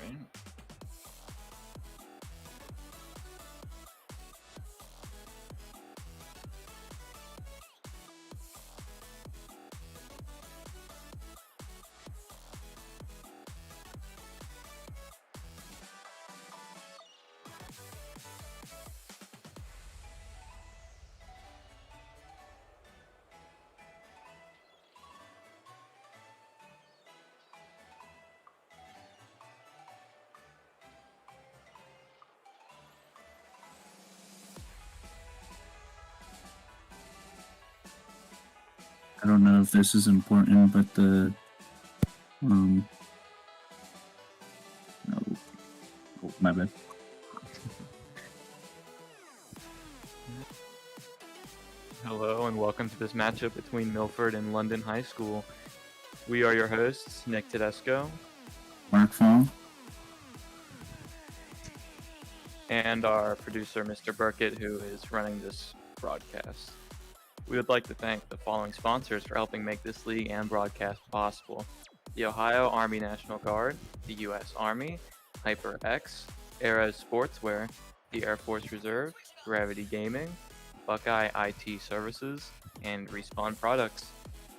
Alright. I don't know if this is important, but the no, oh, my bad. Hello and welcome to this matchup between Milford and London High School. We are your hosts, Nick Tedesco Mark Fong. and our producer, Mr. Burkett, who is running this broadcast. We would like to thank the following sponsors for helping make this league and broadcast possible: the Ohio Army National Guard, the U.S. Army, HyperX, Ares Sportswear, the Air Force Reserve, Gravity Gaming, Buckeye IT Services, and Respawn Products.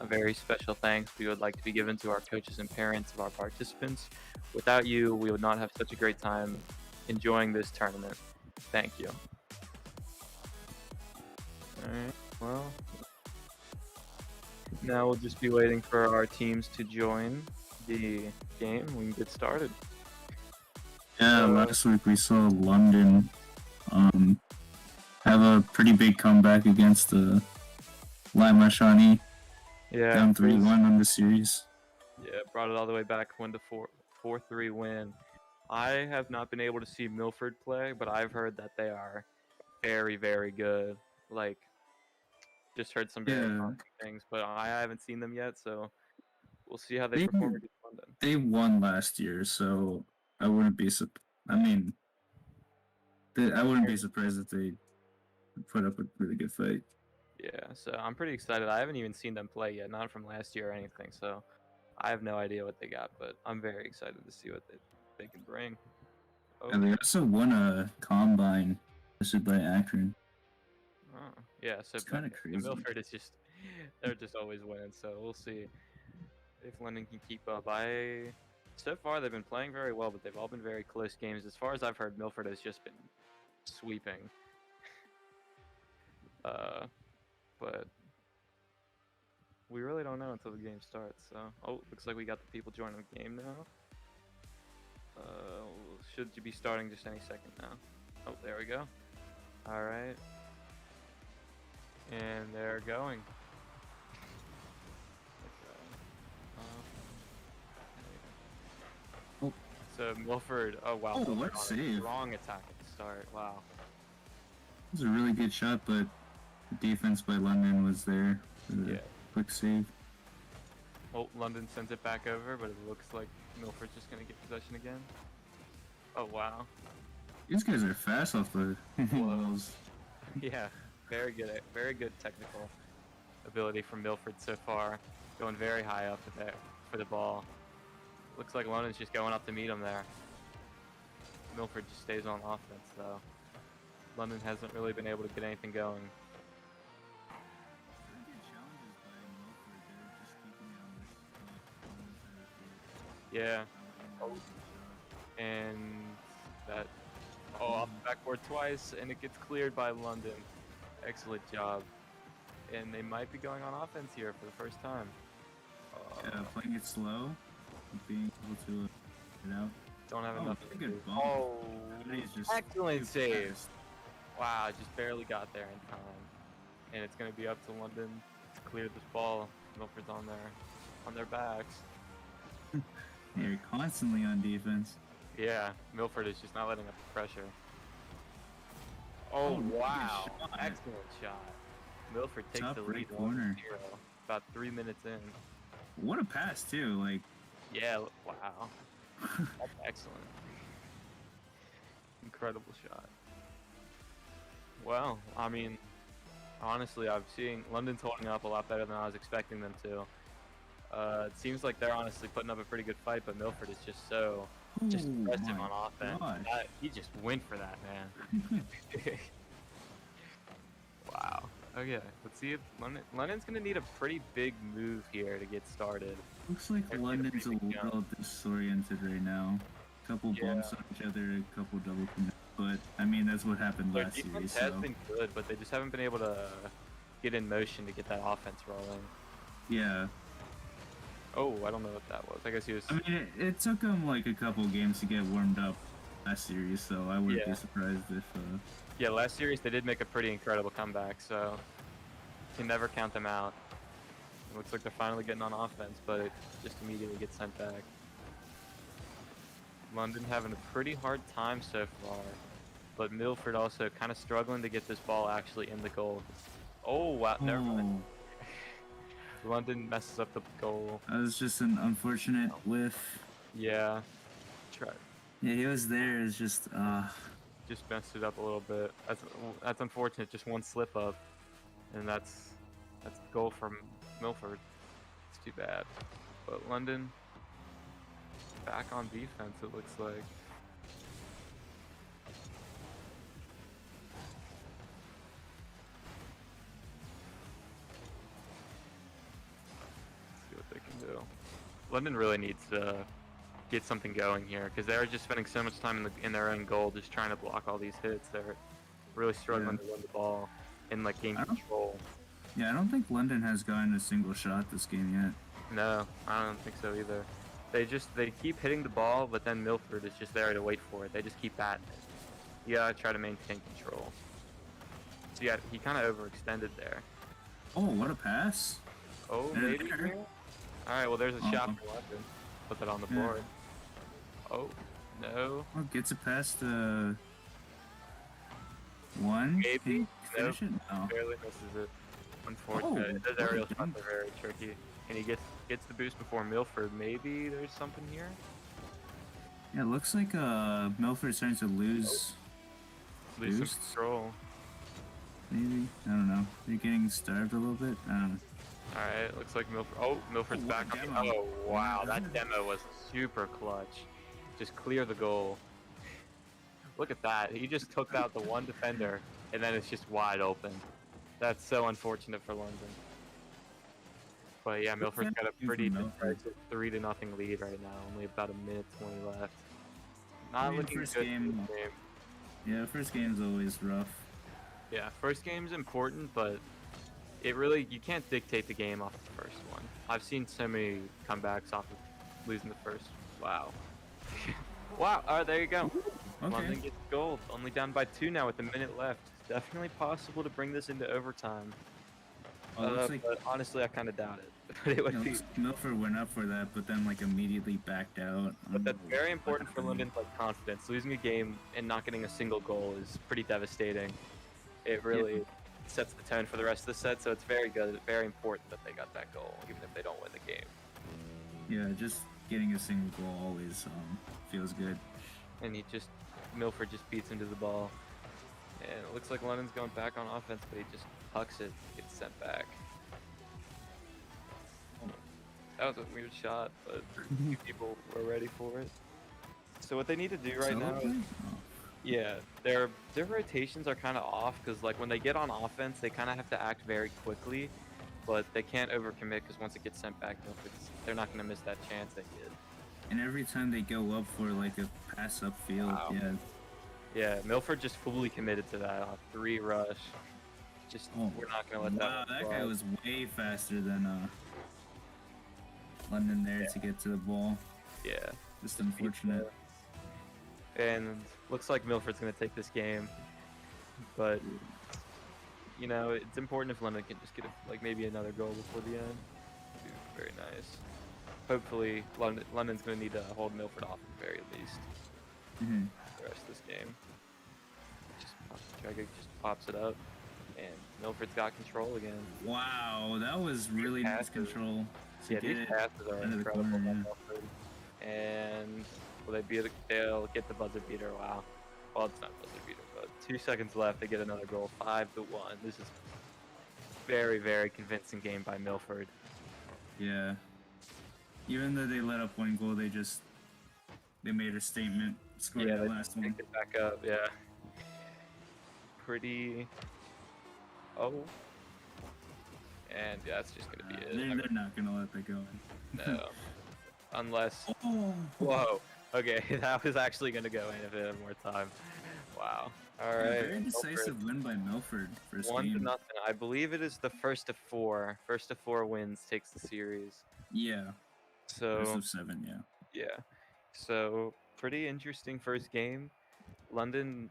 A very special thanks we would like to be given to our coaches and parents of our participants. Without you, we would not have such a great time enjoying this tournament. Thank you. Alright, well, now we'll just be waiting for our teams to join the game. We can get started. Yeah, last week we saw London have a pretty big comeback against the Lima Shawnee, Yeah, down 3-1 on the series. Yeah, brought it all the way back, win to 4-3 win. I have not been able to see Milford play, but I've heard that they are very, very good. Like, just heard some very promising things, but I haven't seen them yet, so we'll see how they perform against London. They won last year, so I wouldn't be I wouldn't be surprised if they put up a really good fight. Yeah, so I'm pretty excited. I haven't even seen them play yet, not from last year or anything, so I have no idea what they got, but I'm very excited to see what they can bring. Oh. And they also won a combine hosted by Akron. Oh, yeah, so it's kind of crazy. Milford is they're just always winning, so we'll see if London can keep up. So far they've been playing very well, but they've all been very close games. As far as I've heard, Milford has just been sweeping. But we really don't know until the game starts. So, looks like we got the people joining the game now. Should you be starting just any second now? Oh, there we go. All right, and they're going. So Milford, oh wow, oh, what a save. Wrong attack at the start, wow. It was a really good shot, but the defense by London was there for the quick save. Oh, London sends it back over, but it looks like Milford's just going to get possession again. Oh wow. These guys are fast off the walls. Yeah, very good technical ability from Milford so far. Going very high up there for the ball. Looks like London's just going up to meet him there. Milford just stays on offense though. London hasn't really been able to get anything going. Yeah. Oh. And that off the backboard twice, and it gets cleared by London. Excellent job. And they might be going on offense here for the first time. Yeah, playing it slow, being able to get out. Don't have enough. Good bump. Oh, just excellent save. Wow, just barely got there in time. And it's going to be up to London to clear this ball. Milford's on their backs. They're constantly on defense. Yeah, Milford is just not letting up the pressure. Oh, wow. Excellent shot. Milford takes the lead 1-0, about 3 minutes in. What a pass, too. Like, yeah, wow. That's excellent. Incredible shot. Well, I mean, honestly, I'm seeing London's holding up a lot better than I was expecting them to. It seems like they're honestly putting up a pretty good fight, but Milford is just Oh aggressive on my offense. gosh. He just went for that, man. Wow. Okay, let's see if London's gonna need a pretty big move here to get started. Looks like They're gonna need a London's a pretty big jump. little disoriented right now. Couple bumps on each other, a couple double commits. But I mean, that's what happened Their last defense series. has So been good, but they just haven't been able to get in motion to get that offense rolling. yeah, Oh, I don't know what that was. I guess he was. I mean, it took them like a couple games to get warmed up last series, so I wouldn't be surprised if. Yeah, last series they did make a pretty incredible comeback, so can never count them out. It looks like they're finally getting on offense, but it just immediately gets sent back. London having a pretty hard time so far, but Milford also kind of struggling to get this ball actually in the goal. Oh, wow, never mind. London messes up the goal. That was just an unfortunate whiff. Yeah. Try. Yeah, he was there. It's just messed it up a little bit. That's unfortunate. Just one slip up, and that's the goal from Milford. It's too bad. But London back on defense. It looks like. Let's see what they can do. London really needs to get something going here because they're just spending so much time in their own goal just trying to block all these hits. They're really struggling to win the ball and like gain control. Yeah, I don't think London has gotten a single shot this game yet. No, I don't think so either. They keep hitting the ball, but then Milford is just there to wait for it. They just keep batting it. You gotta try to maintain control. So yeah, he kind of overextended there. Oh, what a pass! Oh, maybe. All right, well there's a shot for London. Put that on the board. Oh, no. Oh, gets it past the one. Maybe. Finish it? No. Barely misses it. Unfortunate. Those aerial shots are very tricky. And he gets the boost before Milford. Maybe there's something here? Yeah, it looks like Milford's starting to lose some control. Maybe. I don't know. They're getting starved a little bit. I don't know. Alright, looks like Milford. Oh, Milford's back on. Oh, wow. That demo was super clutch. Just clear the goal. Look at that. He just took out the one defender, and then it's just wide open. That's so unfortunate for London. But yeah, Milford's got a pretty decisive 3-0 lead right now. Only about a minute 20 left. Not looking good in the game. Yeah, first game's always rough. Yeah, first game's important, but it really, you can't dictate the game off of the first one. I've seen so many comebacks off of losing the first. Wow. Wow, alright, there you go. Okay. London gets gold. Only down by 2 now with a minute left. It's definitely possible to bring this into overtime. But honestly, I kind of doubt it. But it would be. Milford went up for that, but then like immediately backed out. But that's very important for London's confidence. Losing a game and not getting a single goal is pretty devastating. It really sets the tone for the rest of the set, so it's very good, very important that they got that goal, even if they don't win the game. Yeah, just getting a single goal always feels good. And Milford just beats him to the ball. And it looks like London's going back on offense, but he just pucks it, gets sent back. That was a weird shot, but few people were ready for it. So what they need to do right now is, yeah, their rotations are kind of off because like when they get on offense, they kind of have to act very quickly, but they can't overcommit because once it gets sent back, they're not going to miss that chance they get. And every time they go up for like a pass upfield, Yeah, Milford just fully committed to that 3 rush. Just we're not going to let that. Wow, that guy was way faster than London there to get to the ball. Yeah. Just unfortunate. And looks like Milford's going to take this game. But, you know, it's important if London can just get like maybe another goal before the end. Be very nice. Hopefully, London's going to need to hold Milford off at the very least. The rest of this game. Dragic just pops it up. And Milford's got control again. Wow, that was really nice control. Yeah, these passes are incredible by Milford. And will they'll get the buzzer beater. Wow. Well, it's not buzzer beater, but 2 seconds left. They get another goal. 5-1. This is very, very convincing game by Milford. Yeah. Even though they let up one goal, they made a statement, scoring the last one. Picked it back up, yeah. Pretty. Oh. And yeah, that's just gonna be it. They're not gonna let that go in. No. Unless. Oh. Whoa. Okay, that was actually gonna go in if it had more time. Wow. All right. Very decisive win by Milford. First game. 1-0. I believe it is the first of 4. First of 4 wins takes the series. Yeah. So. First of 7, yeah. Yeah. So pretty interesting first game. London.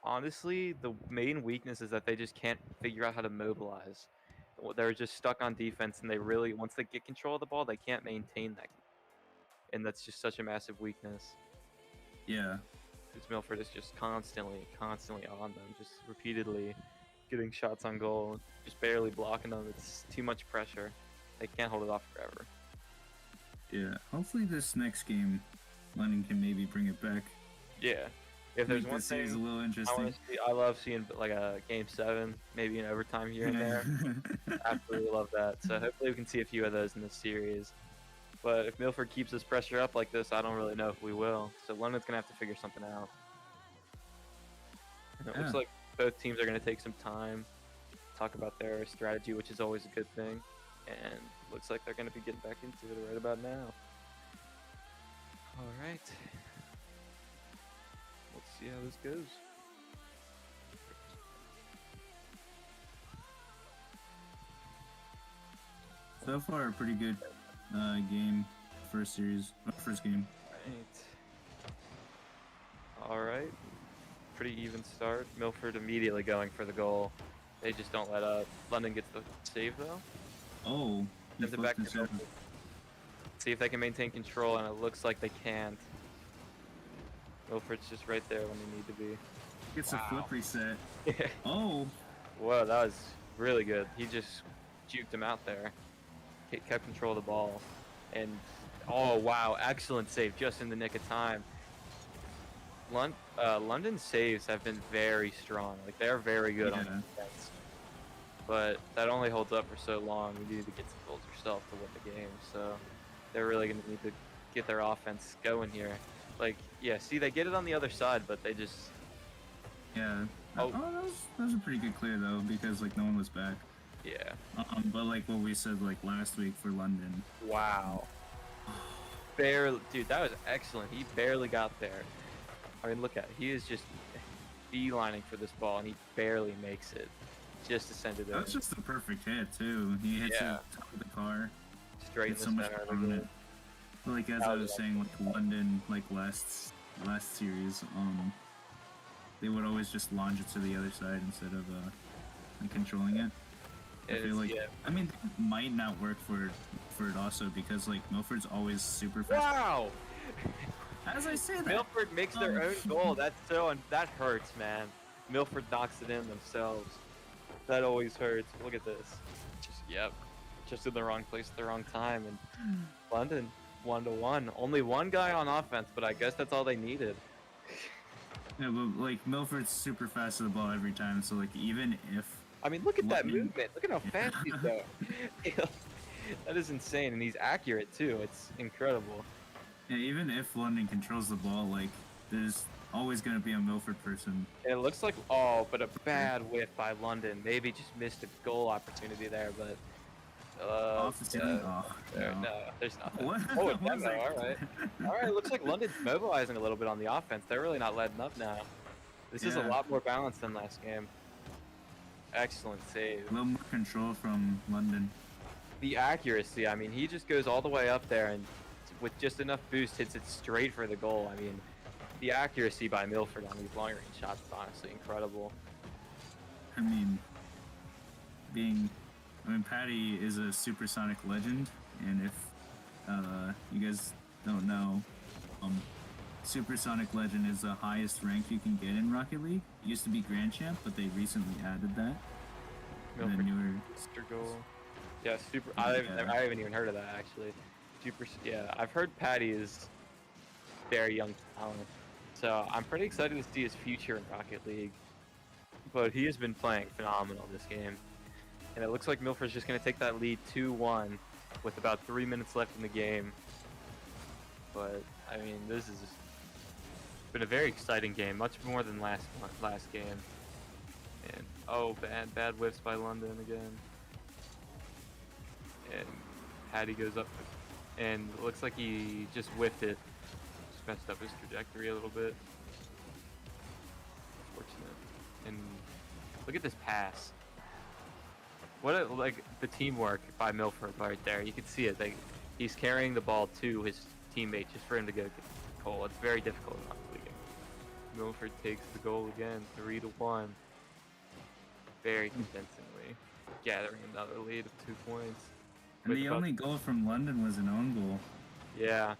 Honestly, the main weakness is that they just can't figure out how to mobilize. They're just stuck on defense, and they really, once they get control of the ball, they can't maintain that. And that's just such a massive weakness. Yeah. Because Milford is just constantly on them, just repeatedly getting shots on goal, just barely blocking them. It's too much pressure. They can't hold it off forever. Yeah. Hopefully this next game, London can maybe bring it back. Yeah. If there's one thing a little interesting. I love seeing like a game 7, maybe an overtime here and there. Absolutely love that. So hopefully we can see a few of those in this series. But if Milford keeps this pressure up like this, I don't really know if we will. So London's gonna have to figure something out. And it looks like both teams are gonna take some time, talk about their strategy, which is always a good thing. And looks like they're gonna be getting back into it right about now. All right. Let's see how this goes. So far, a pretty good game, first game. All right. Pretty even start. Milford immediately going for the goal. They just don't let up. London gets the save though. Oh. Sends it back to Milford. See if they can maintain control, and it looks like they can't. Milford's just right there when they need to be. Gets a flip reset. Oh. Whoa, that was really good. He just juked him out there. He kept control of the ball. And, oh, wow, excellent save just in the nick of time. London's saves have been very strong. Like, they're very good on defense. But that only holds up for so long. You need to get some goals yourself to win the game. So they're really going to need to get their offense going here. Like, yeah, see, they get it on the other side, but they just... Yeah. Oh, that was a pretty good clear, though, because, like, no one was back. Yeah. But, like, what we said, like, last week for London. Wow. Barely... Dude, that was excellent. He barely got there. I mean, look at it. He is just beelining for this ball, and he barely makes it. Just to send it in. That's just the perfect hit, too. He hits it top of the car. Straight in the center of it. Like, as I was saying, like, London, like, last series, they would always just launch it to the other side instead of like controlling it. I feel like, I mean, it might not work for it also because, like, Milford's always super fast. Wow! As I say that, Milford makes their own goal. That's that hurts, man. Milford knocks it in themselves. That always hurts. Look at this. Just in the wrong place at the wrong time. And London 1-1. Only one guy on offense, but I guess that's all they needed. Yeah, but like Milford's super fast to the ball every time. So like even if I mean, look at that movement. Look at how fast he's going. That is insane, and he's accurate too. It's incredible. Yeah, even if London controls the ball, like there's always going to be a Milford person. And it looks like but a bad whiff by London. Maybe just missed a goal opportunity there, but. Off the ceiling? No, there's nothing. What? Oh, it's them though. All right. All right. Looks like London's mobilizing a little bit on the offense. They're really not letting up now. This is a lot more balanced than last game. Excellent save. A little more control from London. The accuracy. I mean, he just goes all the way up there and with just enough boost hits it straight for the goal. I mean, the accuracy by Milford on these long-range shots is honestly incredible. I mean, Patty is a supersonic legend, and if you guys don't know, supersonic legend is the highest rank you can get in Rocket League. It used to be Grand Champ, but they recently added that. Milford, Mr. Goal. Yeah, super. I haven't even heard of that actually. Yeah, I've heard Patty is very young talent, so I'm pretty excited to see his future in Rocket League. But he has been playing phenomenal this game. And it looks like Milford's just going to take that lead 2-1. with about 3 minutes left in the game. But I mean, this has been a very exciting game, much more than last game. And oh, bad whiffs by London again. And Patty goes up, and it looks like he just whiffed it. Just messed up his trajectory a little bit. Fortunate. And look at this pass. Like the teamwork by Milford right there. You can see it. He's carrying the ball to his teammate just for him to go get the goal. It's very difficult in the league. Milford takes the goal again, 3-1. Very convincingly, gathering another lead of 2 points. And the only goal from London was an own goal. Yeah,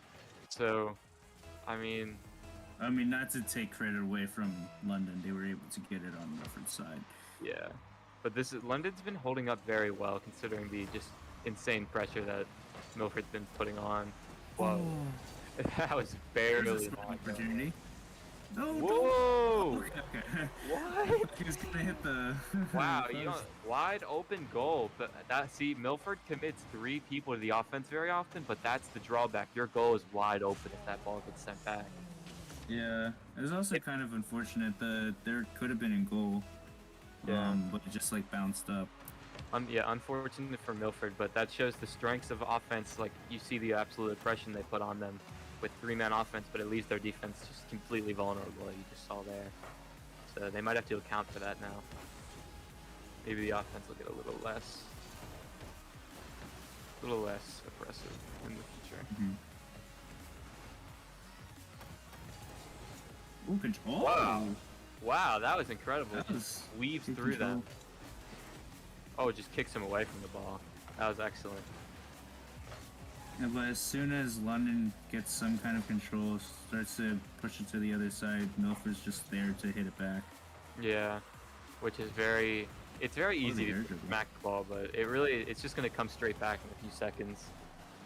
so, I mean, not to take credit away from London, they were able to get it on Milford's side. Yeah, but London's been holding up very well considering the just insane pressure that Milford's been putting on. Whoa, that was barely an opportunity. No, whoa! Okay. What? He was gonna hit the. Wow, wide open goal. But Milford commits 3 people to the offense very often, but that's the drawback. Your goal is wide open if that ball gets sent back. Yeah, it was also kind of unfortunate that there could have been a goal. Yeah. But it just like bounced up. Yeah, unfortunate for Milford, but that shows the strengths of offense. Like you see the absolute oppression they put on them with 3-man offense, but it leaves their defense just completely vulnerable. You just saw there, so they might have to account for that now. Maybe the offense will get a little less oppressive in the future. Ooh, control! Wow, that was incredible. That was weaves through them. Oh, it just kicks him away from the ball. That was excellent. Yeah, but as soon as London gets some kind of control, starts to push it to the other side, Milford's just there to hit it back. Yeah, which is it's very easy to smack the ball, but it's just going to come straight back in a few seconds.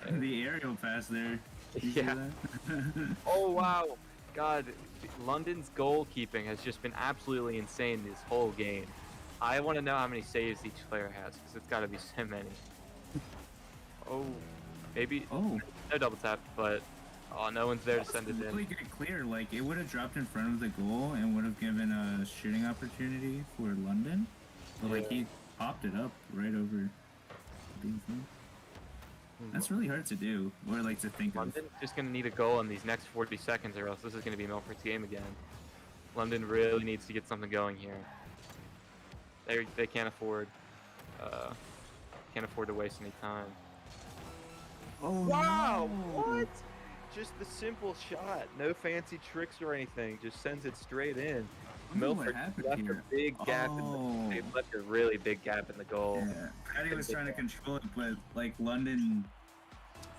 And the aerial pass there. Yeah. Oh, wow. God, London's goalkeeping has just been absolutely insane this whole game. I want to know how many saves each player has, because it's got to be so many. Oh, maybe. Oh. No double tap, but no one's there to send it in. Really get clear. Like, it would have dropped in front of the goal and would have given a shooting opportunity for London. But, like, he popped it up right over being front. That's really hard to do, or like to think London's just going to need a goal in these next 40 seconds, or else this is going to be Milford's game again. London really needs to get something going here. They can't afford to waste any time. Oh wow! No. What? Just the simple shot, no fancy tricks or anything. Just sends it straight in. Milford left a big gap. They left a really big gap in the goal. Yeah, Patty was trying to control it, but like London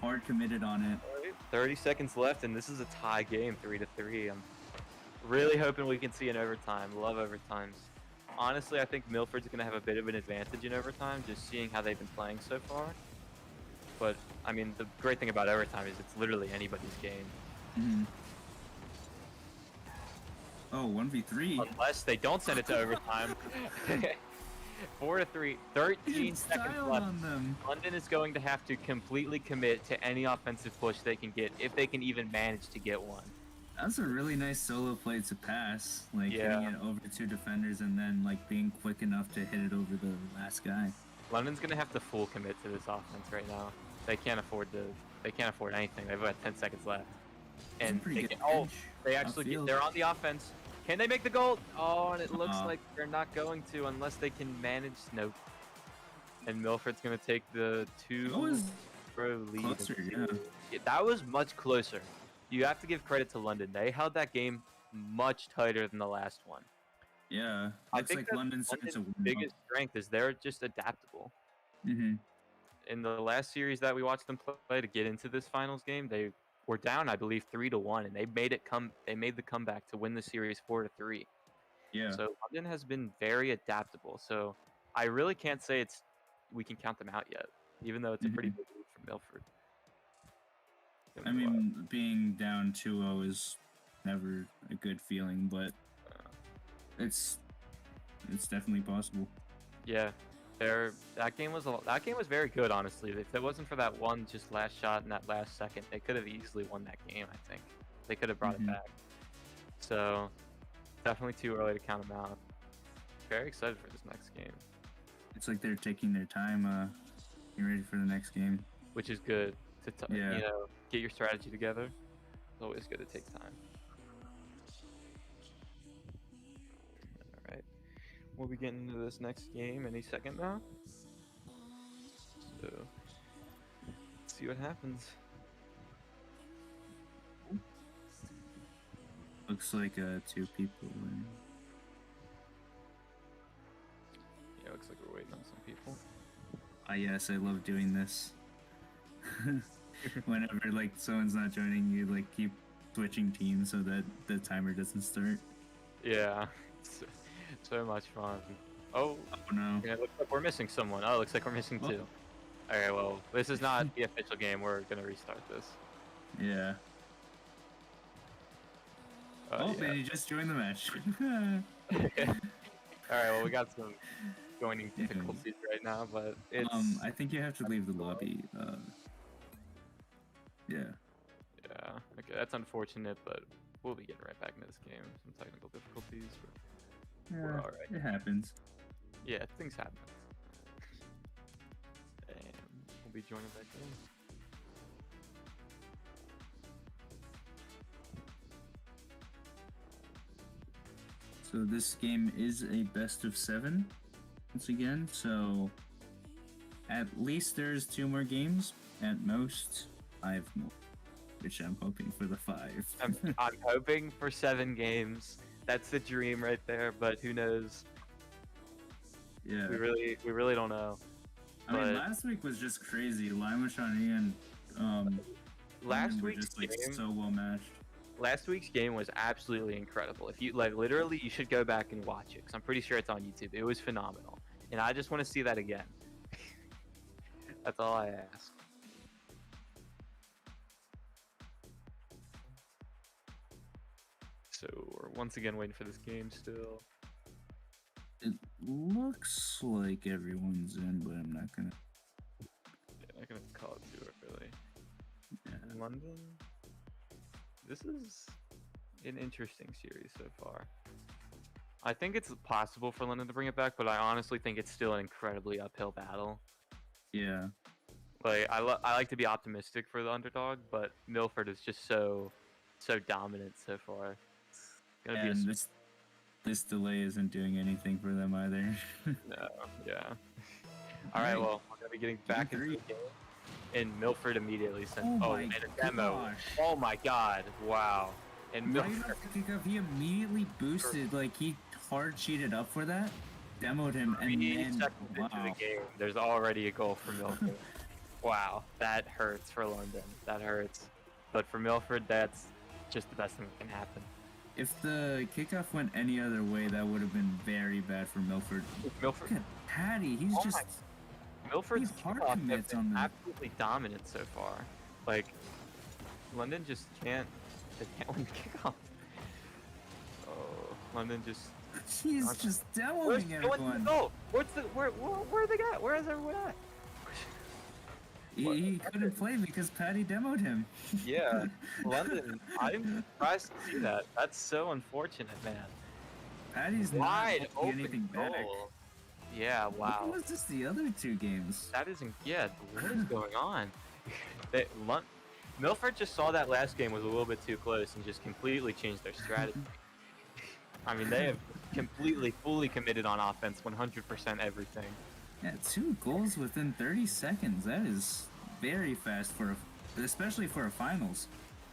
hard committed on it. 30 seconds left, and this is a tie game, 3-3. I'm really hoping we can see an overtime. Love overtimes. Honestly, I think Milford's going to have a bit of an advantage in overtime, just seeing how they've been playing so far. But, I mean, the great thing about overtime is it's literally anybody's game. Oh, 1v3. Unless they don't send it to overtime. 4-3, 13 seconds left. London is going to have to completely commit to any offensive push they can get, if they can even manage to get one. That's a really nice solo play to pass, like hitting it over 2 defenders and then like being quick enough to hit it over the last guy. London's gonna have to full commit to this offense right now. They can't afford anything. They've got 10 seconds left. And they're on the offense. Can they make the goal? Oh, and it looks like they're not going to unless they can manage. Nope. And Milford's going to take the 2-0 lead. Closer, yeah. That was much closer. You have to give credit to London. They held that game much tighter than the last one. Yeah. I think like London's biggest strength is they're just adaptable. In the last series that we watched them play to get into this finals game, they were down, I believe, 3-1, and they made the comeback to win the series 4-3. Yeah. So London has been very adaptable. So I really can't say we can count them out yet, even though it's a pretty big lead for Milford. I mean, being down 2-0 is never a good feeling, but it's definitely possible. Yeah. That game was very good, honestly. If it wasn't for that one just last shot in that last second, they could have easily won that game. I think they could have brought it back. So definitely too early to count them out. Very excited for this next game. It's like they're taking their time, getting ready for the next game, which is good to you know, get your strategy together. It's always good to take time. All right, we'll be getting into this next game any second now. So let's see what happens. Looks like 2 people winning. Yeah, looks like we're waiting on some people. Ah, yes, I love doing this. Whenever like someone's not joining, you like keep switching teams so that the timer doesn't start. Yeah, so much fun. Oh no! Yeah, it looks like we're missing someone. Oh, it looks like we're missing 2. Okay, well, this is not the official game. We're gonna restart this. Yeah. Yeah. Man, you just joined the match. Alright, well, we got some joining difficulties right now, but it's... I think you have to leave the lobby. Yeah. Yeah, okay, that's unfortunate, but we'll be getting right back into this game. Some technical difficulties, but we're alright. It happens. Yeah, things happen. And we'll be joining back in. So this game is a best of 7 once again, so at least there's 2 more games, at most 5 more, which I'm hoping for the 5. I'm hoping for 7 games. That's the dream right there, but who knows? Yeah, we really don't know. I mean, last week was just crazy. Lima, Shawnee, and last were week's just like game, so well matched. Last week's game was absolutely incredible. If you like, literally, you should go back and watch it because I'm pretty sure it's on YouTube. It was phenomenal, and I just want to see that again. That's all I ask. So we're once again waiting for this game still. It looks like everyone's in, but I'm not gonna. Yeah, I'm not gonna call it too early. Yeah. London. This is an interesting series so far. I think it's possible for London to bring it back, but I honestly think it's still an incredibly uphill battle. Yeah. Like I like to be optimistic for the underdog, but Milford is just so dominant so far. It's gonna And be this delay isn't doing anything for them either. No, yeah. All right, well, we're gonna be getting back into the game. And Milford immediately sent and a demo. Gosh. Oh my god! Wow. And Right Milford, off the kickoff, he immediately boosted, like he hard cheated up for that, demoed him, and 3 then seconds into the game, there's already a goal for Milford. Wow, that hurts for London. That hurts. But for Milford, that's just the best thing that can happen. If the kickoff went any other way, that would have been very bad for Milford. Milford. Look at Patty. He's just. Milford's hard kickoff has commits been on them. absolutely dominant so far. Like, London just can't. They can't win kickoff. Oh, London just. He's just demoing everyone. Where they got? Where is everyone at? He couldn't play because Patty demoed him. Yeah, London. I'm surprised to see that. That's so unfortunate, man. Patty's wide not open anything back. goal. Yeah, wow. What was this the other 2 games? That isn't. Yeah, what is going on? Milford just saw that last game was a little bit too close and just completely changed their strategy. I mean, they have completely, fully committed on offense, 100% everything. Yeah, 2 goals within 30 seconds. That is very fast especially for a finals.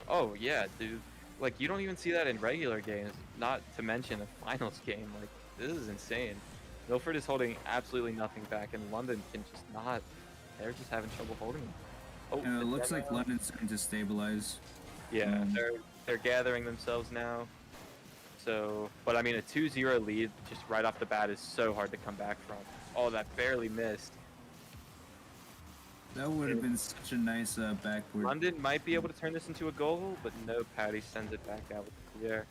Oh yeah, dude. Like, you don't even see that in regular games. Not to mention a finals game. Like, this is insane. Milford is holding absolutely nothing back, and London can just not. They're just having trouble holding them. Oh, It looks like London's starting to stabilize. Yeah, they're gathering themselves now. So, but I mean, a 2-0 lead just right off the bat is so hard to come back from. Oh, that barely missed. That would have been such a nice backward. London might be able to turn this into a goal, but no, Patty sends it back out with the clear.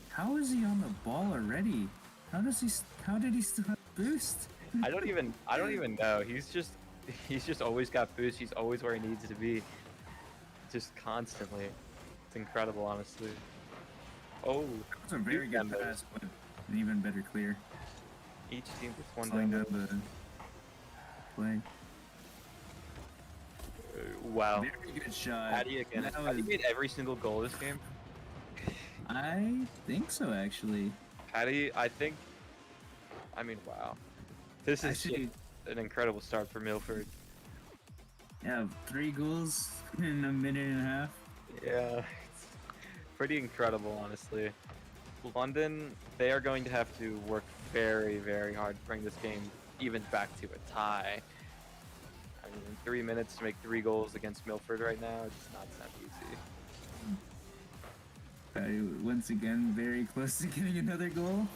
How is he on the ball already? How did he still have boost? I don't even know. He's just always got boost. He's always where he needs to be. Just constantly. It's incredible, honestly. Oh, It's a very good pass, but an even better clear. Each team gets one Slowing down. down the play. Wow. Very good shot. Patty again. Patty made every single goal this game. I think so, actually. Patty, I mean, wow. This is just an incredible start for Milford. Yeah, 3 goals in a minute and a half. Yeah, it's pretty incredible, honestly. London, they are going to have to work very, very hard to bring this game even back to a tie. I mean, in 3 minutes to make 3 goals against Milford right now, it's not that easy. Once again, very close to getting another goal.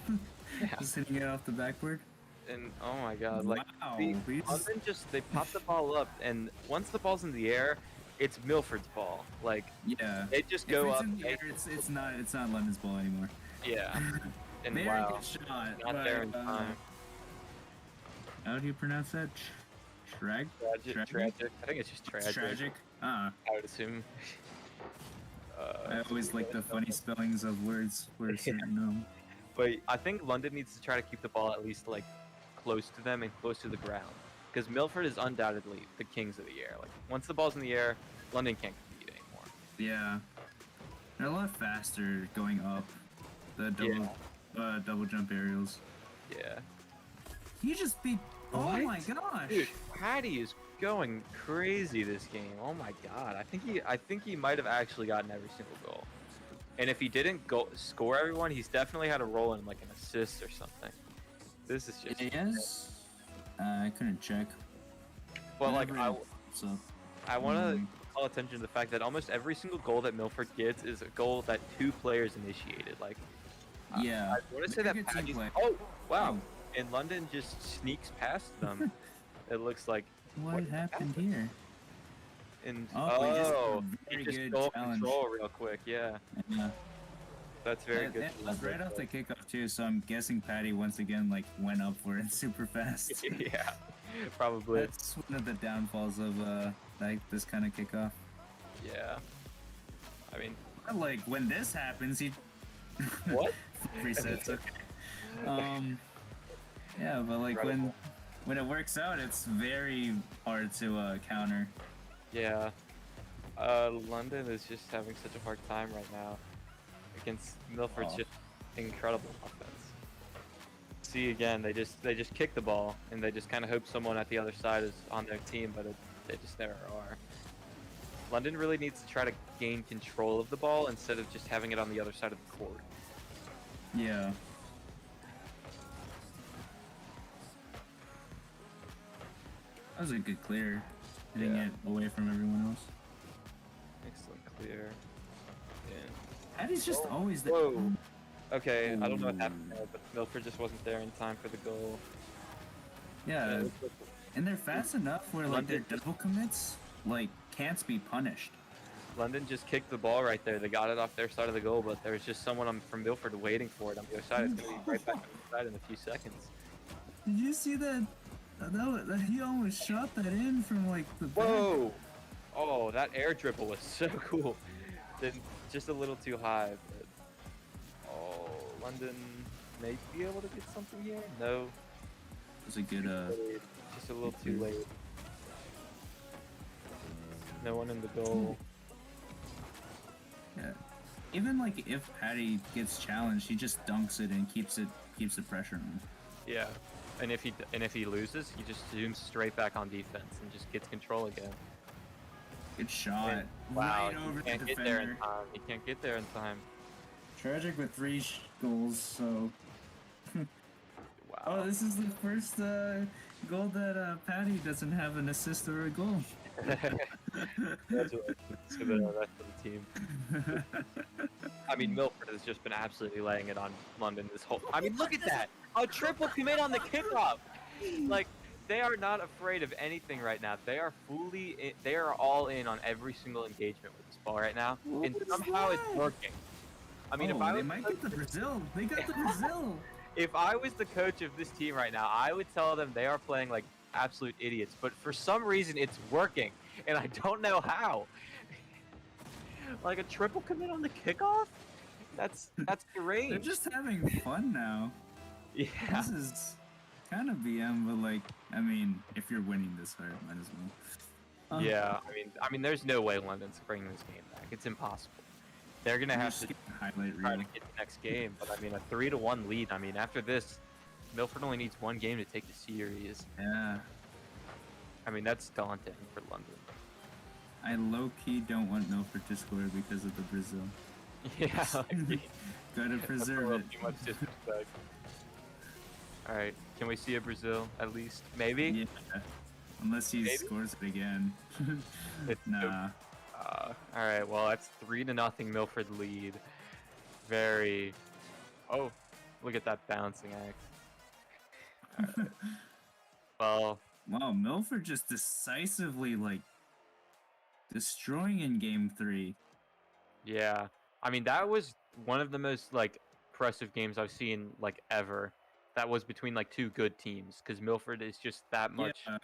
Yeah. Just hitting it off the backboard. And oh my god, like wow, London they pop the ball up, and once the ball's in the air, it's Milford's ball. Like yeah, they just go if it's up. In the air, it's not London's ball anymore. Yeah, and very wow, good shot. not there in time. How do you pronounce that? Tragic. I think it's just tragic. Tragic. I would assume. I always like the funny spellings of words. But I think London needs to try to keep the ball at least like close to them and close to the ground, because Milford is undoubtedly the kings of the air. Like once the ball's in the air, London can't compete anymore. Yeah, they're a lot faster going up the double jump aerials. Yeah. He just beat. Oh my gosh! Dude, Patty is going crazy this game. Oh my god! I think he might have actually gotten every single goal. And if he didn't score everyone, he's definitely had a role in like an assist or something. This is just. Yes. I couldn't check. Well, like I want to call attention to the fact that almost every single goal that Milford gets is a goal that 2 players initiated. Like. Yeah. I want to say that Patty's. Oh wow! And London just sneaks past them. It looks like. What happened here? And very he just good stole challenge. control real quick. Yeah. That's very good. That was right off the kickoff too, so I'm guessing Patty once again like went up for it super fast. Yeah, probably. That's one of the downfalls of like this kind of kickoff. Yeah. I mean, like when this happens, he what? Resets. Okay. Yeah, but like when it works out, it's very hard to counter. Yeah. London is just having such a hard time right now against Milford's just incredible offense. See again, they just kick the ball and they just kind of hope someone at the other side is on their team, but they just never are. London really needs to try to gain control of the ball instead of just having it on the other side of the court. Yeah. That was a good clear. Hitting it away from everyone else. Excellent clear. Patty's just always there. Whoa. Okay, I don't know what happened there, but Milford just wasn't there in time for the goal. Yeah, and they're fast enough where like their double commits like can't be punished. London just kicked the ball right there. They got it off their side of the goal, but there was just someone from Milford waiting for it on the other side. It's going to be right back on the side in a few seconds. Did you see that? He almost shot that in from like the back. Whoa! Oh, that air dribble was so cool. Just a little too high, but London may be able to get something here. No. It was a good just a little too late. No one in the goal. Yeah. Even like if Patty gets challenged, he just dunks it and keeps the pressure on. Yeah. And if he loses, he just zooms straight back on defense and just gets control again. Good shot. And, wow, right over he can't the get defender. there in time. He can't get there in time. Tragic with 3 goals, so. Wow. Oh, this is the first goal that Patty doesn't have an assist or a goal. Congratulations to the rest of the team. I mean, Milford has just been absolutely laying it on London this whole. I mean, look at that! A triple commit on the kickoff. Like they are not afraid of anything right now. They are they are all in on every single engagement with this ball right now, and somehow it's working. I mean, if I they might get the Brazil. They got the Brazil. If I was the coach of this team right now, I would tell them they are playing like absolute idiots. But for some reason, it's working, and I don't know how. Like a triple commit on the kickoff? That's They're great. just having fun now. Yeah. This is kind of BM, but like, I mean, if you're winning this hard, might as well. Yeah, I mean, there's no way London's bringing this game back. It's impossible. They're gonna have to highlight try to reel. get the next game. But I mean, a 3-1 lead. I mean, after this, Milford only needs one game to take the series. Yeah. I mean, that's daunting for London. I low-key don't want Milford to score because of the Brazil. Yeah. Gotta preserve it. Too much disrespect. All right, can we see a Brazil at least? Maybe. Yeah. Unless he scores it again. Nah. All right, well that's 3-0 Milford lead. Very. Oh, look at that bouncing act. Right. Well. Wow, Milford just decisively like destroying in game 3. Yeah, I mean that was one of the most like impressive games I've seen like ever. That was between like two good teams because Milford is just that much. Yeah.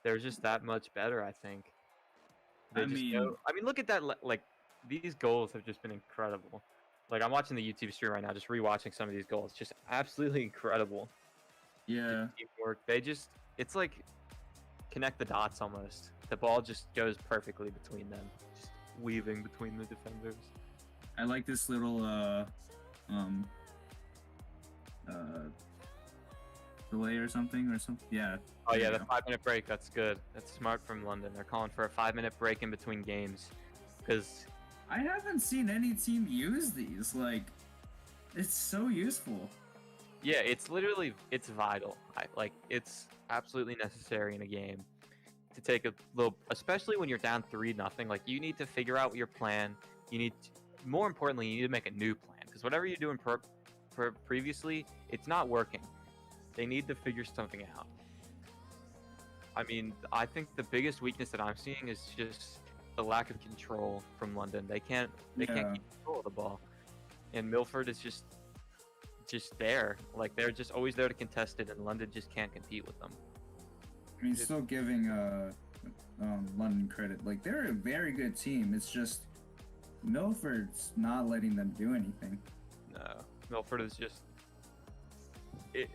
They're just that much better, I think. They I mean, look at that. Like these goals have just been incredible. Like I'm watching the YouTube stream right now, just rewatching some of these goals. Just absolutely incredible. Yeah. Teamwork. They just, it's like connect the dots almost. The ball just goes perfectly between them, just weaving between the defenders. I like this little delay or something. Yeah. Oh yeah, the 5-minute break. That's good. That's smart from London. They're calling for a 5-minute break in between games, because I haven't seen any team use these. Like, it's so useful. yeah, it's literally, it's vital. Like it's absolutely necessary in a game to take a little, especially when you're down 3-0. Like you need to figure out your plan. You need to, more importantly, you need to make a new plan, because whatever you're doing previously, it's not working. They need to figure something out. I mean, I think the biggest weakness that I'm seeing is just the lack of control from London. They can't keep control of the ball, and Milford is just there. Like they're just always there to contest it, and London just can't compete with them. I mean, still giving London credit. Like they're a very good team. It's just Milford's not letting them do anything. No, Milford is just.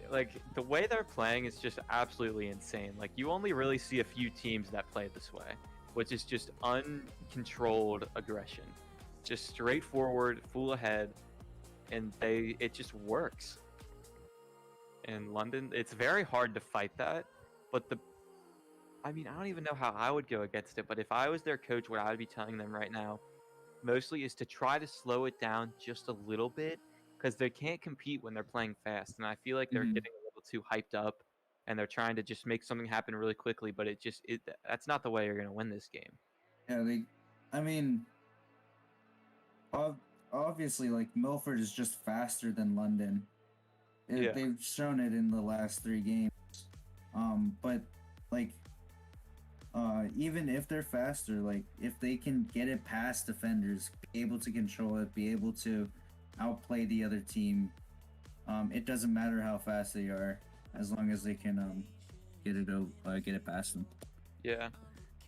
Like the way they're playing is just absolutely insane. Like you only really see a few teams that play this way, which is just uncontrolled aggression, just straightforward, full ahead, and it just works. In London, it's very hard to fight that, but I mean, I don't even know how I would go against it, but if I was their coach, what I would be telling them right now, mostly is to try to slow it down just a little bit, because they can't compete when they're playing fast, and I feel like they're getting a little too hyped up, and they're trying to just make something happen really quickly, but that's not the way you're going to win this game. Yeah, I mean, obviously, like, Milford is just faster than London. They've shown it in the last 3 games. But, like, even if they're faster, like, if they can get it past defenders, be able to control it, be able to outplay the other team, it doesn't matter how fast they are, as long as they can get it past them. Yeah,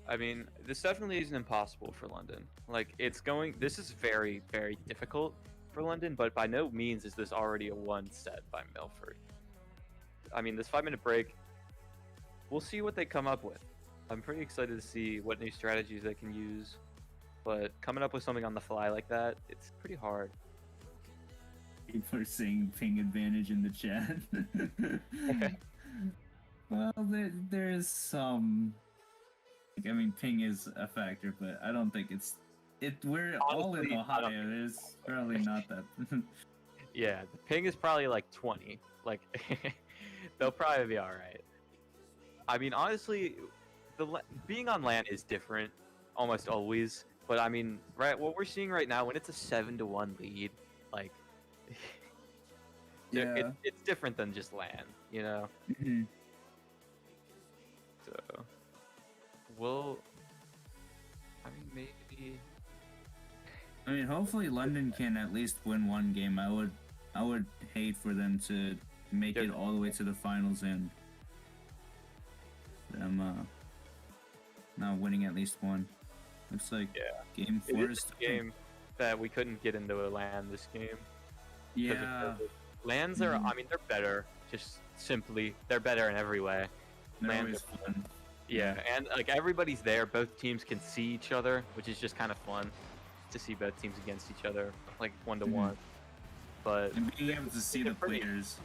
I mean, this definitely isn't impossible for London. Like this is very, very difficult for London, but by no means is this already a one set by Milford. I mean, this 5-minute break, we'll see what they come up with. I'm pretty excited to see what new strategies they can use, but coming up with something on the fly like that, it's pretty hard. People are saying ping advantage in the chat. Well, there's some. I mean, ping is a factor, but I don't think we're honestly, all in Ohio. There's probably not that. Yeah, the ping is probably like 20. Like, they'll probably be all right. I mean, honestly, being on land is different almost always. But I mean, right, what we're seeing right now, when it's a 7-1 lead, like. Yeah. It's different than just land, you know? Mm-hmm. So, I mean, maybe... I mean, hopefully London can at least win one game. I would I would hate for them to make it all the way to the finals and them not winning at least one. Looks like game 4 is a game that we couldn't get into a LAN this game. Yeah. LANs are, I mean, they're better. Just simply, they're better in every way. They're always fun. Yeah, and like everybody's there. Both teams can see each other, which is just kind of fun to see both teams against each other, like 1-to-1. But and being able to see the players.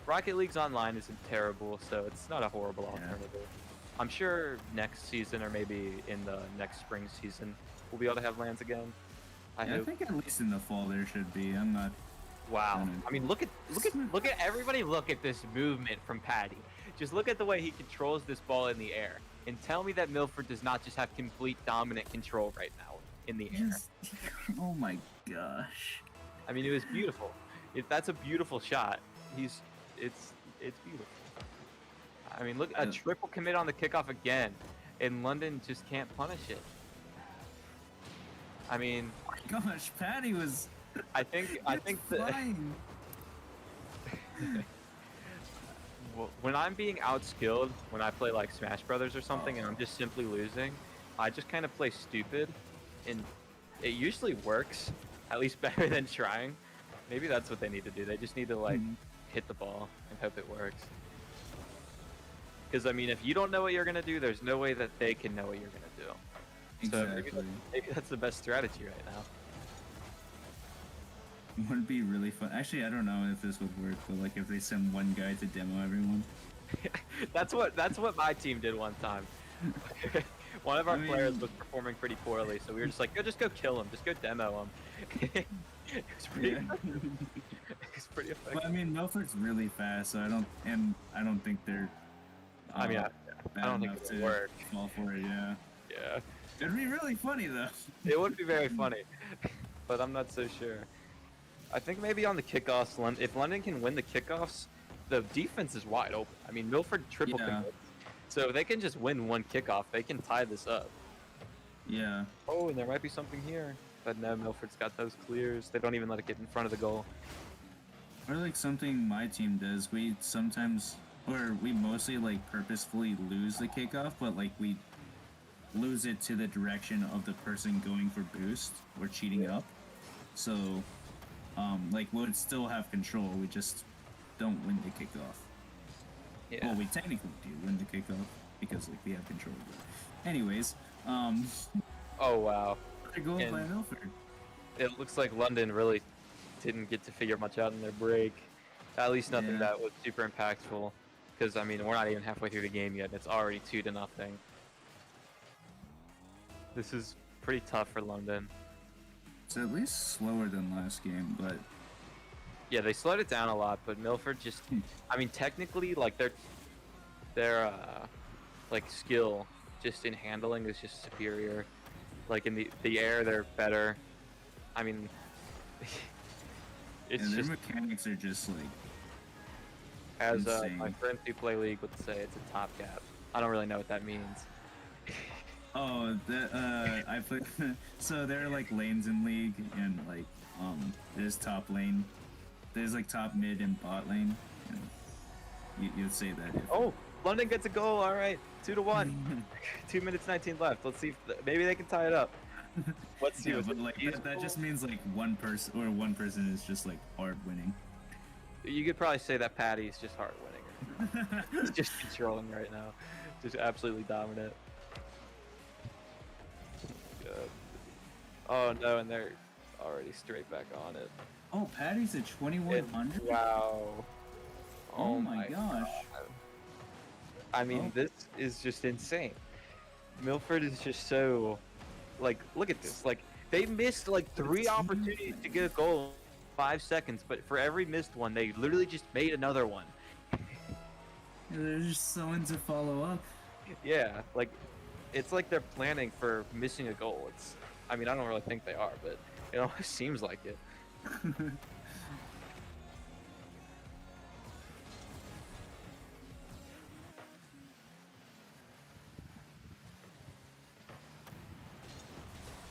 Rocket League's online isn't terrible, so it's not a horrible alternative. I'm sure next season or maybe in the next spring season we'll be able to have LANs again. I think at least in the fall there should be. I'm not. Wow. I mean, look at everybody. Look at this movement from Patty. Just look at the way he controls this ball in the air, and tell me that Milford does not just have complete dominant control right now in the air. Oh my gosh. I mean, it was beautiful. That's a beautiful shot. It's beautiful. I mean, look, a triple commit on the kickoff again, and London just can't punish it. I mean, oh my gosh, Patty was. I think that when I'm being outskilled, when I play like Smash Brothers or something, and I'm just simply losing, I just kind of play stupid, and it usually works, at least better than trying. Maybe that's what they need to do. They just need to like hit the ball and hope it works. Because I mean, if you don't know what you're gonna do, there's no way that they can know what you're gonna do. Exactly. So maybe that's the best strategy right now. Would be really fun. Actually, I don't know if this would work, but like if they send one guy to demo everyone. That's what my team did one time. One of our players was performing pretty poorly, so we were just like, just go kill him, just go demo him. It's pretty effective. But I mean, Milford's really fast, so I don't think they're. I mean, I don't think it would work. Fall for it, yeah. Yeah. It'd be really funny though. It would be very funny, but I'm not so sure. I think maybe on the kickoffs, if London can win the kickoffs, the defense is wide open. I mean, Milford triple commits. So if they can just win one kickoff, they can tie this up. Yeah. Oh, and there might be something here. But no, Milford's got those clears. They don't even let it get in front of the goal. Or like something my team does, we mostly like purposefully lose the kickoff, but like we lose it to the direction of the person going for boost or cheating up. So like we'll still have control, we just don't win the kickoff. Yeah. Well, we technically do win the kickoff because like we have control. But anyways, oh wow. They're going by Milford. It looks like London really didn't get to figure much out in their break. At least nothing that was super impactful. Because I mean, we're not even halfway through the game yet, and it's already 2-0. This is pretty tough for London. It's at least slower than last game, but yeah, they slowed it down a lot. But Milford just, I mean, technically, like their like skill just in handling is just superior. Like in the air, they're better. I mean, it's their just mechanics are just like. As my friends who play League would say, it's a top gap. I don't really know what that means. Oh, I put so there are like lanes in League, and like there's top lane, there's like top mid and bot lane. And you'd say that. Oh, London gets a goal. All right, 2-1. 2 minutes 19 left. Let's see if maybe they can tie it up. Let's see. Yeah, but like that just means like one person is just like hard winning. You could probably say that Patty's just hard winning. He's just controlling right now, just absolutely dominant. Good. Oh no, and they're already straight back on it. Oh, Patty's at 2100. Wow. Oh my gosh. God. I mean, this is just insane. Milford is just so, like, look at this. Like, they missed like 3 opportunities to get a goal. 5 seconds, but for every missed one, they literally just made another one. They're just so into follow up. Yeah, like it's like they're planning for missing a goal. I mean, I don't really think they are, but it almost seems like it.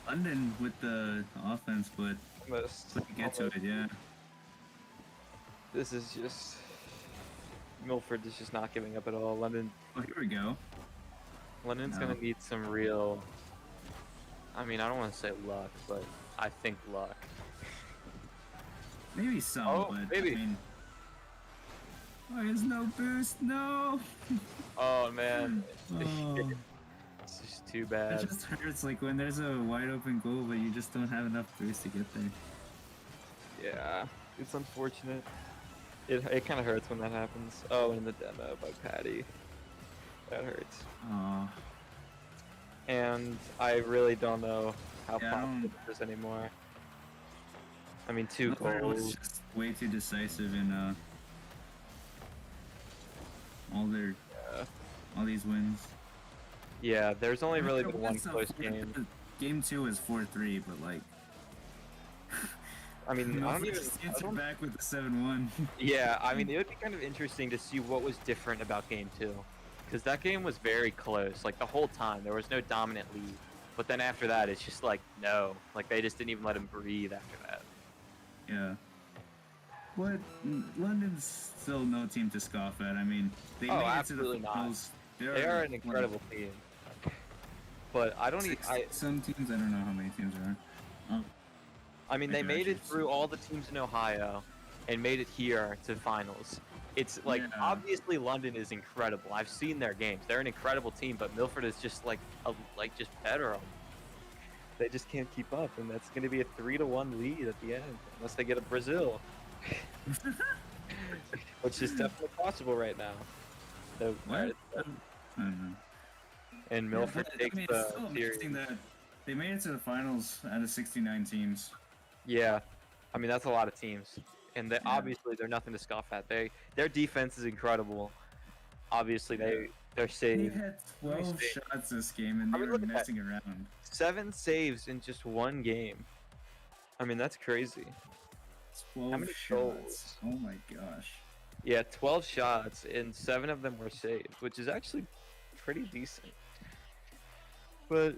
London with the offense, but Almost get to it, yeah. This is just Milford is just not giving up at all. London's Oh, here we go. No. gonna need some real. I mean, I don't want to say luck, but I think luck. Maybe some, Oh, but maybe. I mean, oh, there's no boost. No. Oh man, Oh, it's just too it bad. just hurts. Like when there's a wide open goal, but you just don't have enough boost to get there. Yeah, it's unfortunate. It kind of hurts when that happens. Oh, and the demo by Patty. That hurts. Oh, And I really don't know how Yeah, I possible don't- this is anymore. I mean, 2 Milford was goals. just way too decisive in all all these wins. Yeah, there's only really been one It's a close 4 game. Game 2 is 4-3, but like. I mean, I don't Milford even. just I answered don't- back with the 7-1. Yeah, I mean, it would be kind of interesting to see what was different about game 2. Because that game was very close. Like, the whole time, there was no dominant lead. But then after that, it's just like, no. Like, they just didn't even let him breathe after that. Yeah. But London's still no team to scoff at. I mean, they Oh, made it to absolutely the not. finals. They are an incredible team. But I don't even. Some teams, I don't know how many teams there are. Oh, I mean, I they got made you. it through all the teams in Ohio and made it here to finals. It's like, Yeah. obviously London is incredible. I've seen their games. They're an incredible team, but Milford is just like just better. They just can't keep up, and that's going to be a 3-1 lead at the end, unless they get a Brazil, which is definitely possible right now. So, what? I don't know. and Milford Yeah, takes I mean, it's still the series. amazing that they made it to the finals out of 69 teams. Yeah, I mean that's a lot of teams, and Yeah. obviously they're nothing to scoff at. Their defense is incredible. Obviously they're They safe. had 12 Save. shots this game, and I they mean, were look at that. messing around. 7 saves in just one game. I mean that's crazy. 12 many shots. goals? Oh my gosh. Yeah, 12 shots and 7 of them were saved, which is actually pretty decent. But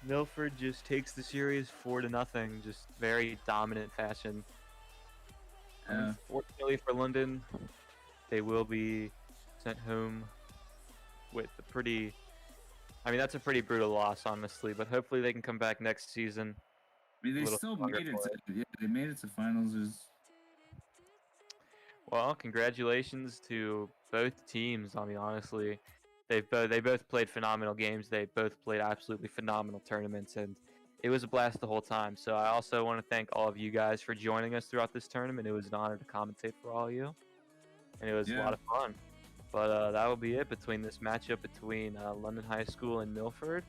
Milford just takes the series 4-0, just very dominant fashion. Yeah. Unfortunately for London, they will be sent home with a pretty. I mean, that's a pretty brutal loss, honestly. But hopefully they can come back next season. I mean, they little still stronger made it for to, yeah, they made it to finals. Well, congratulations to both teams. I mean, honestly, they both played phenomenal games. They both played absolutely phenomenal tournaments, and it was a blast the whole time. So I also want to thank all of you guys for joining us throughout this tournament. It was an honor to commentate for all of you, and it was a lot of fun. But that will be it between this matchup between London High School and Milford.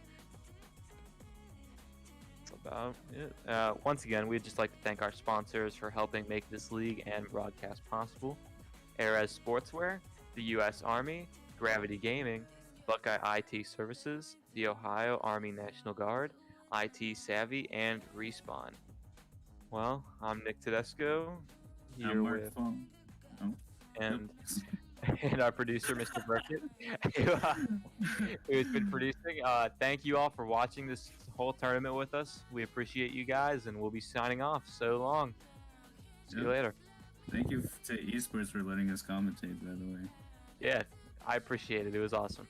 That's about it. Once again, we'd just like to thank our sponsors for helping make this league and broadcast possible. Ares Sportswear, the U.S. Army, Gravity Gaming, Buckeye IT Services, the Ohio Army National Guard, IT Savvy, and Respawn. Well, I'm Nick Tedesco, here with and and our producer, Mr. Burkett, who has been producing. Thank you all for watching this whole tournament with us. We appreciate you guys, and we'll be signing off. So long. See you later. Thank you to Esports for letting us commentate, by the way. Yeah, I appreciate it. It was awesome.